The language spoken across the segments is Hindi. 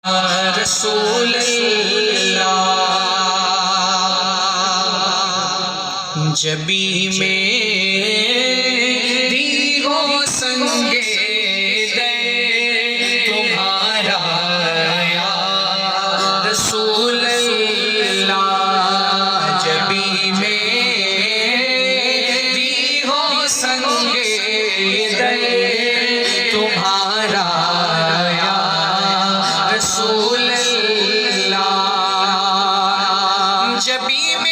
रसूल अल्लाह जबी मेरी हो संगे दे तुम्हारा या रसूल अल्लाह जबी मेरी हो संगे दे तुम्हारा या रसूल अल्लाह जबी में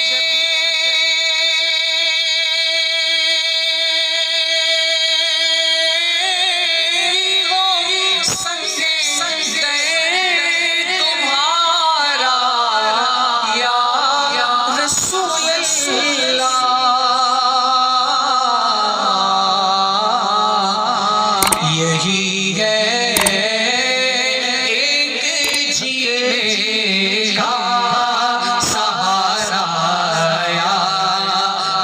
यही है एक जीने का सहारा या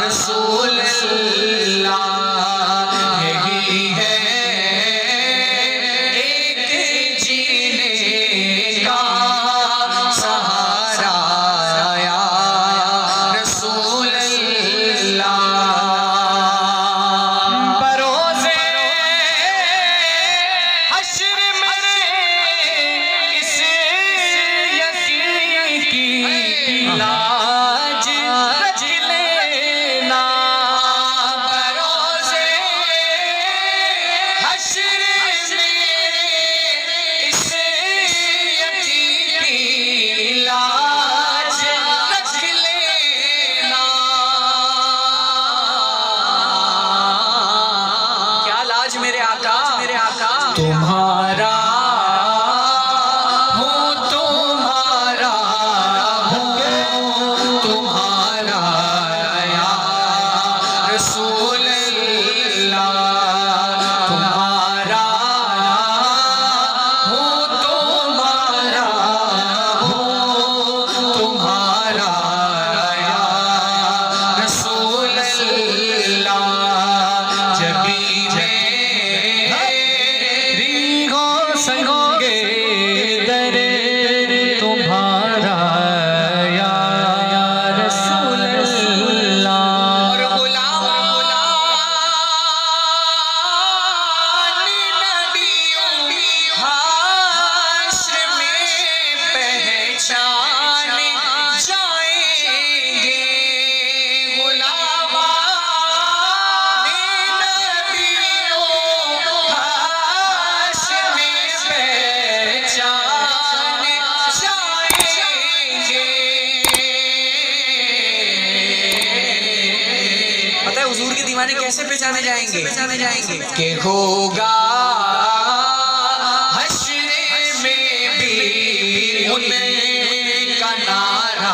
रसूल अल्लाह यही है एक जीने का सहारा या रसूल लाज रख लेना बरोज़े हश्र में इस यकीन की लाज रख लेना। क्या लाज मेरे आका तुम्हारा रसूल अल्लाह तुम्हारा हो तुम्हारा हो तुम्हारा या रसूल अल्लाह जबी मेरी हो संगे दरे तुम्हारा या रसूल हुजूर के दीवाने कैसे पहचाने जाएंगे कि होगा हश्र में भी उनका नारा